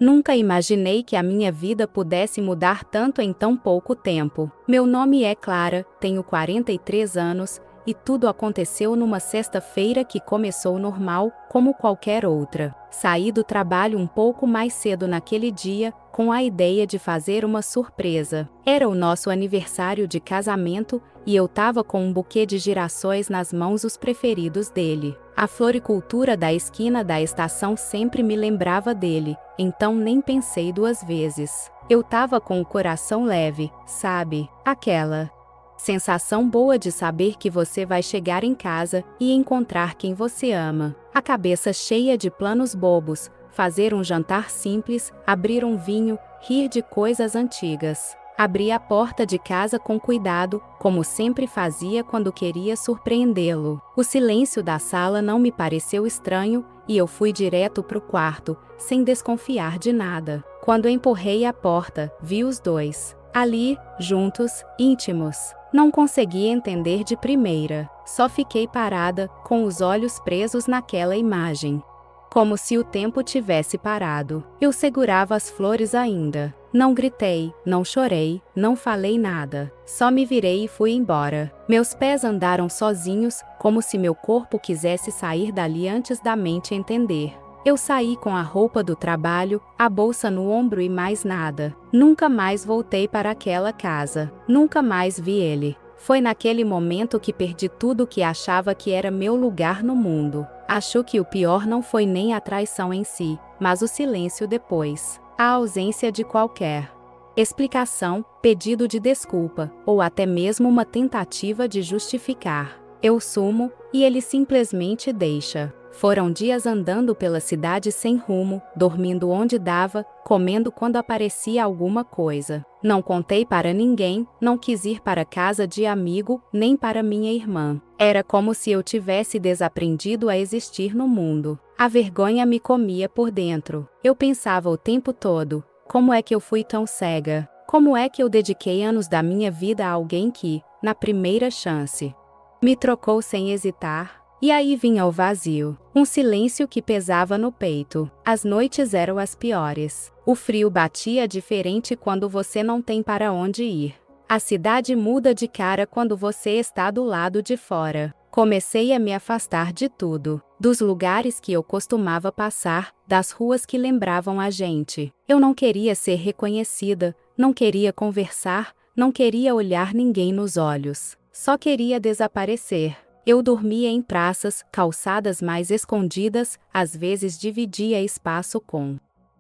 Nunca imaginei que a minha vida pudesse mudar tanto em tão pouco tempo. Meu nome é Clara, tenho 43 anos, e tudo aconteceu numa sexta-feira que começou normal, como qualquer outra. Saí do trabalho um pouco mais cedo naquele dia, com a ideia de fazer uma surpresa. Era o nosso aniversário de casamento, e eu tava com um buquê de girassóis nas mãos, os preferidos dele. A floricultura da esquina da estação sempre me lembrava dele, então nem pensei duas vezes. Eu tava com o coração leve, sabe? Aquela sensação boa de saber que você vai chegar em casa e encontrar quem você ama. A cabeça cheia de planos bobos, fazer um jantar simples, abrir um vinho, rir de coisas antigas. Abri a porta de casa com cuidado, como sempre fazia quando queria surpreendê-lo. O silêncio da sala não me pareceu estranho, e eu fui direto pro quarto, sem desconfiar de nada. Quando empurrei a porta, vi os dois ali, juntos, íntimos. Não consegui entender de primeira, só fiquei parada, com os olhos presos naquela imagem. Como se o tempo tivesse parado. Eu segurava as flores ainda. Não gritei, não chorei, não falei nada. Só me virei e fui embora. Meus pés andaram sozinhos, como se meu corpo quisesse sair dali antes da mente entender. Eu saí com a roupa do trabalho, a bolsa no ombro e mais nada. Nunca mais voltei para aquela casa. Nunca mais vi ele. Foi naquele momento que perdi tudo o que achava que era meu lugar no mundo. Acho que o pior não foi nem a traição em si, mas o silêncio depois. A ausência de qualquer explicação, pedido de desculpa, ou até mesmo uma tentativa de justificar. Eu sumo, e ele simplesmente deixa. Foram dias andando pela cidade sem rumo, dormindo onde dava, comendo quando aparecia alguma coisa. Não contei para ninguém, não quis ir para casa de amigo, nem para minha irmã. Era como se eu tivesse desaprendido a existir no mundo. A vergonha me comia por dentro. Eu pensava o tempo todo: como é que eu fui tão cega? Como é que eu dediquei anos da minha vida a alguém que, na primeira chance, me trocou sem hesitar? E aí vinha o vazio, um silêncio que pesava no peito. As noites eram as piores. O frio batia diferente quando você não tem para onde ir. A cidade muda de cara quando você está do lado de fora. Comecei a me afastar de tudo, dos lugares que eu costumava passar, das ruas que lembravam a gente. Eu não queria ser reconhecida, não queria conversar, não queria olhar ninguém nos olhos. Só queria desaparecer. Eu dormia em praças, calçadas mais escondidas, às vezes dividia espaço com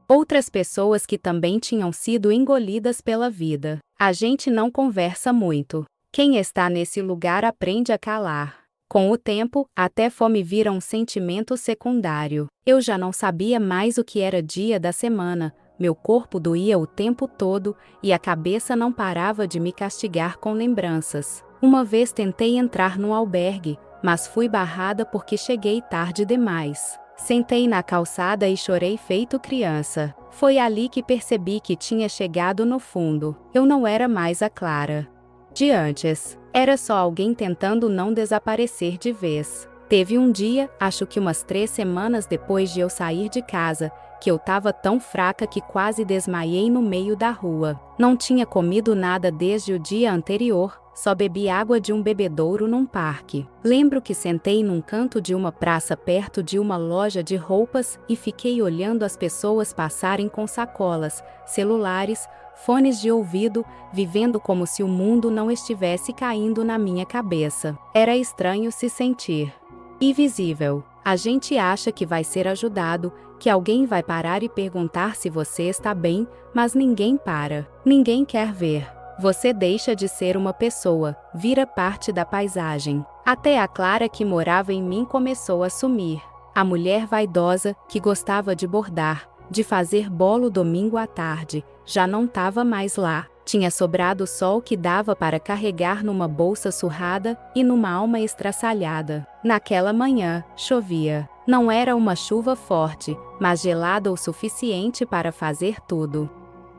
outras pessoas que também tinham sido engolidas pela vida. A gente não conversa muito. Quem está nesse lugar aprende a calar. Com o tempo, até fome vira um sentimento secundário. Eu já não sabia mais o que era dia da semana, meu corpo doía o tempo todo, e a cabeça não parava de me castigar com lembranças. Uma vez tentei entrar no albergue, mas fui barrada porque cheguei tarde demais. Sentei na calçada e chorei feito criança. Foi ali que percebi que tinha chegado no fundo. Eu não era mais a Clara de antes. Era só alguém tentando não desaparecer de vez. Teve um dia, acho que umas 3 semanas depois de eu sair de casa, que eu tava tão fraca que quase desmaiei no meio da rua. Não tinha comido nada desde o dia anterior, só bebi água de um bebedouro num parque. Lembro que sentei num canto de uma praça perto de uma loja de roupas e fiquei olhando as pessoas passarem com sacolas, celulares, fones de ouvido, vivendo como se o mundo não estivesse caindo na minha cabeça. Era estranho se sentir invisível. A gente acha que vai ser ajudado, que alguém vai parar e perguntar se você está bem, mas ninguém para. Ninguém quer ver. Você deixa de ser uma pessoa, vira parte da paisagem. Até a Clara que morava em mim começou a sumir. A mulher vaidosa, que gostava de bordar, de fazer bolo domingo à tarde, já não estava mais lá. Tinha sobrado só o que dava para carregar numa bolsa surrada e numa alma estraçalhada. Naquela manhã, chovia. Não era uma chuva forte, mas gelada o suficiente para fazer tudo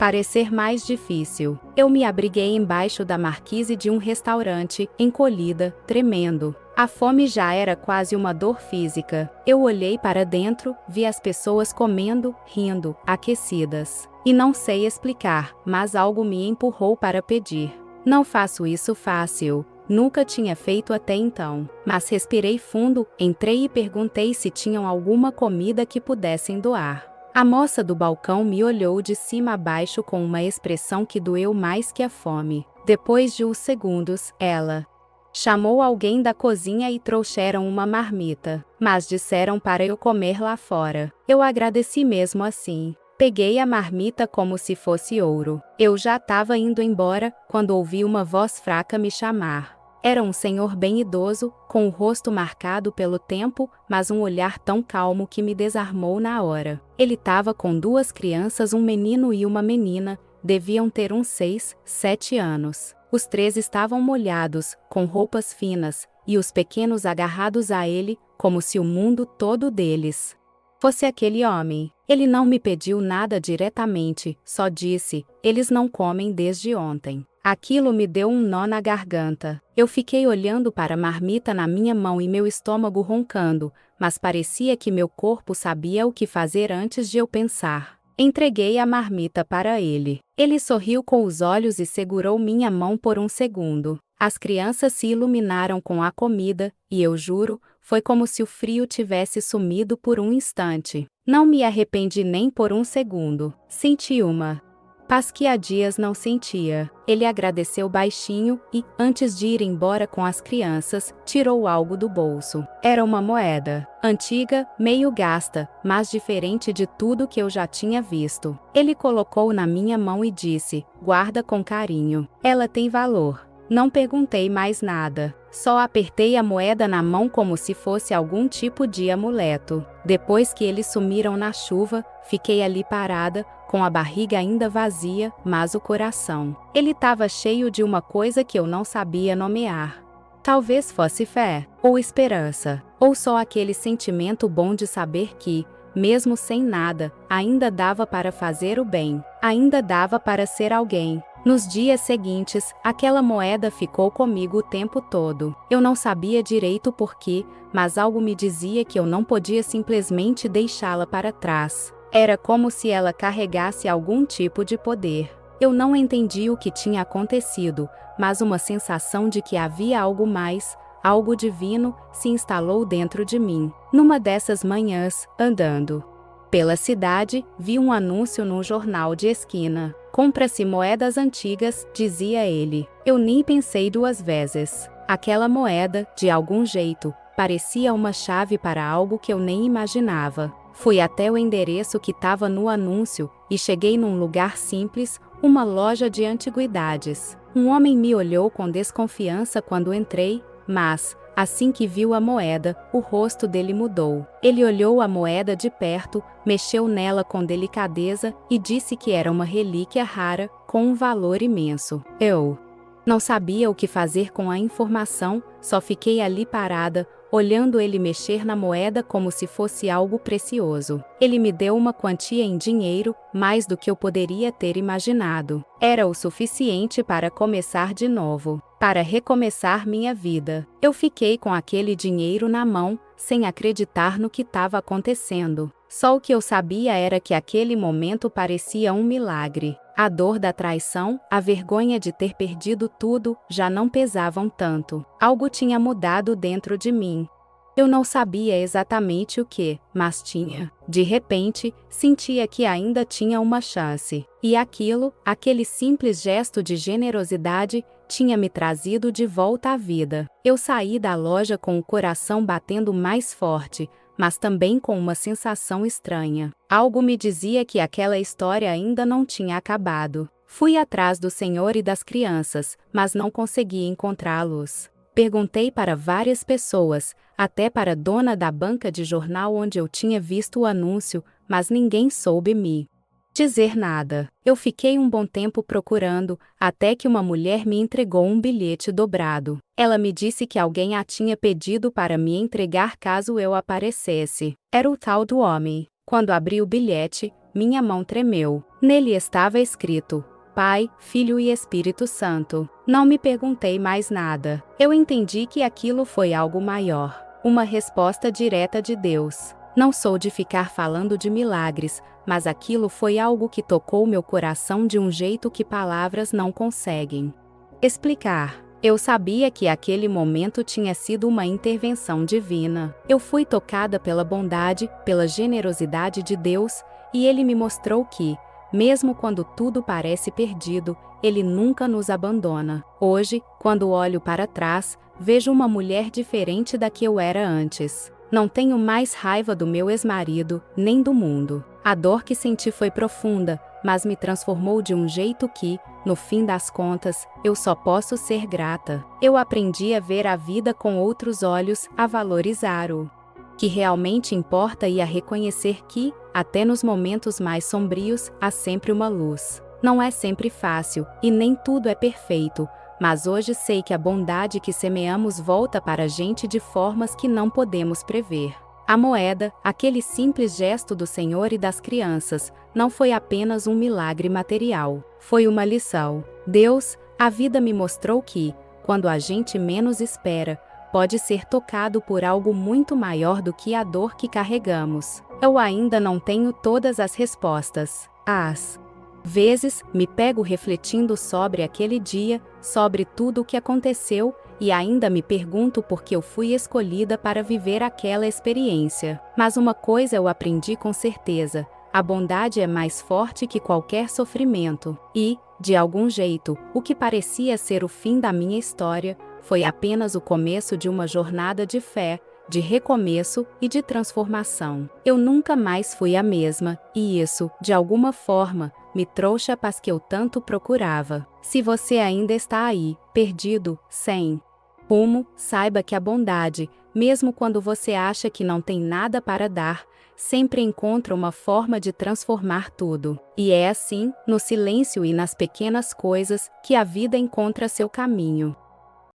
parecer mais difícil. Eu me abriguei embaixo da marquise de um restaurante, encolhida, tremendo. A fome já era quase uma dor física. Eu olhei para dentro, vi as pessoas comendo, rindo, aquecidas. E não sei explicar, mas algo me empurrou para pedir. Não faço isso fácil. Nunca tinha feito até então. Mas respirei fundo, entrei e perguntei se tinham alguma comida que pudessem doar. A moça do balcão me olhou de cima a baixo com uma expressão que doeu mais que a fome. Depois de uns segundos, ela chamou alguém da cozinha e trouxeram uma marmita, mas disseram para eu comer lá fora. Eu agradeci mesmo assim. Peguei a marmita como se fosse ouro. Eu já estava indo embora, quando ouvi uma voz fraca me chamar. Era um senhor bem idoso, com o rosto marcado pelo tempo, mas um olhar tão calmo que me desarmou na hora. Ele estava com duas crianças, um menino e uma menina, deviam ter uns 6, 7 anos. Os três estavam molhados, com roupas finas, e os pequenos agarrados a ele, como se o mundo todo deles fosse aquele homem. Ele não me pediu nada diretamente, só disse: eles não comem desde ontem. Aquilo me deu um nó na garganta. Eu fiquei olhando para a marmita na minha mão e meu estômago roncando, mas parecia que meu corpo sabia o que fazer antes de eu pensar. Entreguei a marmita para ele. Ele sorriu com os olhos e segurou minha mão por um segundo. As crianças se iluminaram com a comida, e eu juro, foi como se o frio tivesse sumido por um instante. Não me arrependi nem por um segundo. Senti uma paz que há dias não sentia. Ele agradeceu baixinho e, antes de ir embora com as crianças, tirou algo do bolso. Era uma moeda. Antiga, meio gasta, mas diferente de tudo que eu já tinha visto. Ele colocou na minha mão e disse: guarda com carinho. Ela tem valor. Não perguntei mais nada. Só apertei a moeda na mão como se fosse algum tipo de amuleto. Depois que eles sumiram na chuva, fiquei ali parada, com a barriga ainda vazia, mas o coração. Ele estava cheio de uma coisa que eu não sabia nomear. Talvez fosse fé, ou esperança, ou só aquele sentimento bom de saber que, mesmo sem nada, ainda dava para fazer o bem, ainda dava para ser alguém. Nos dias seguintes, aquela moeda ficou comigo o tempo todo. Eu não sabia direito por quê, mas algo me dizia que eu não podia simplesmente deixá-la para trás. Era como se ela carregasse algum tipo de poder. Eu não entendi o que tinha acontecido, mas uma sensação de que havia algo mais, algo divino, se instalou dentro de mim. Numa dessas manhãs, andando pela cidade, vi um anúncio num jornal de esquina. Compra-se moedas antigas, dizia ele. Eu nem pensei duas vezes. Aquela moeda, de algum jeito, parecia uma chave para algo que eu nem imaginava. Fui até o endereço que estava no anúncio e cheguei num lugar simples, uma loja de antiguidades. Um homem me olhou com desconfiança quando entrei, mas, assim que viu a moeda, o rosto dele mudou. Ele olhou a moeda de perto, mexeu nela com delicadeza e disse que era uma relíquia rara, com um valor imenso. Eu não sabia o que fazer com a informação, só fiquei ali parada, olhando ele mexer na moeda como se fosse algo precioso. Ele me deu uma quantia em dinheiro, mais do que eu poderia ter imaginado. Era o suficiente para começar de novo, para recomeçar minha vida. Eu fiquei com aquele dinheiro na mão, sem acreditar no que estava acontecendo. Só o que eu sabia era que aquele momento parecia um milagre. A dor da traição, a vergonha de ter perdido tudo, já não pesavam tanto. Algo tinha mudado dentro de mim. Eu não sabia exatamente o que, mas tinha. De repente, sentia que ainda tinha uma chance. E aquilo, aquele simples gesto de generosidade, tinha me trazido de volta à vida. Eu saí da loja com o coração batendo mais forte, mas também com uma sensação estranha. Algo me dizia que aquela história ainda não tinha acabado. Fui atrás do senhor e das crianças, mas não consegui encontrá-los. Perguntei para várias pessoas, até para a dona da banca de jornal onde eu tinha visto o anúncio, mas ninguém soube me dizer nada. Eu fiquei um bom tempo procurando, até que uma mulher me entregou um bilhete dobrado. Ela me disse que alguém a tinha pedido para me entregar caso eu aparecesse. Era o tal do homem. Quando abri o bilhete, minha mão tremeu. Nele estava escrito: Pai, Filho e Espírito Santo. Não me perguntei mais nada. Eu entendi que aquilo foi algo maior. Uma resposta direta de Deus. Não sou de ficar falando de milagres, mas aquilo foi algo que tocou meu coração de um jeito que palavras não conseguem explicar. Eu sabia que aquele momento tinha sido uma intervenção divina. Eu fui tocada pela bondade, pela generosidade de Deus, e Ele me mostrou que, mesmo quando tudo parece perdido, Ele nunca nos abandona. Hoje, quando olho para trás, vejo uma mulher diferente da que eu era antes. Não tenho mais raiva do meu ex-marido, nem do mundo. A dor que senti foi profunda, mas me transformou de um jeito que, no fim das contas, eu só posso ser grata. Eu aprendi a ver a vida com outros olhos, a valorizar o que realmente importa e a reconhecer que, até nos momentos mais sombrios, há sempre uma luz. Não é sempre fácil, e nem tudo é perfeito, mas hoje sei que a bondade que semeamos volta para a gente de formas que não podemos prever. A moeda, aquele simples gesto do Senhor e das crianças, não foi apenas um milagre material, foi uma lição. Deus, a vida me mostrou que, quando a gente menos espera, pode ser tocado por algo muito maior do que a dor que carregamos. Eu ainda não tenho todas as respostas. Às vezes, me pego refletindo sobre aquele dia, sobre tudo o que aconteceu, e ainda me pergunto por que eu fui escolhida para viver aquela experiência. Mas uma coisa eu aprendi com certeza: a bondade é mais forte que qualquer sofrimento. E, de algum jeito, o que parecia ser o fim da minha história, foi apenas o começo de uma jornada de fé, de recomeço e de transformação. Eu nunca mais fui a mesma, e isso, de alguma forma, me trouxe a paz que eu tanto procurava. Se você ainda está aí, perdido, sem rumo, saiba que a bondade, mesmo quando você acha que não tem nada para dar, sempre encontra uma forma de transformar tudo. E é assim, no silêncio e nas pequenas coisas, que a vida encontra seu caminho.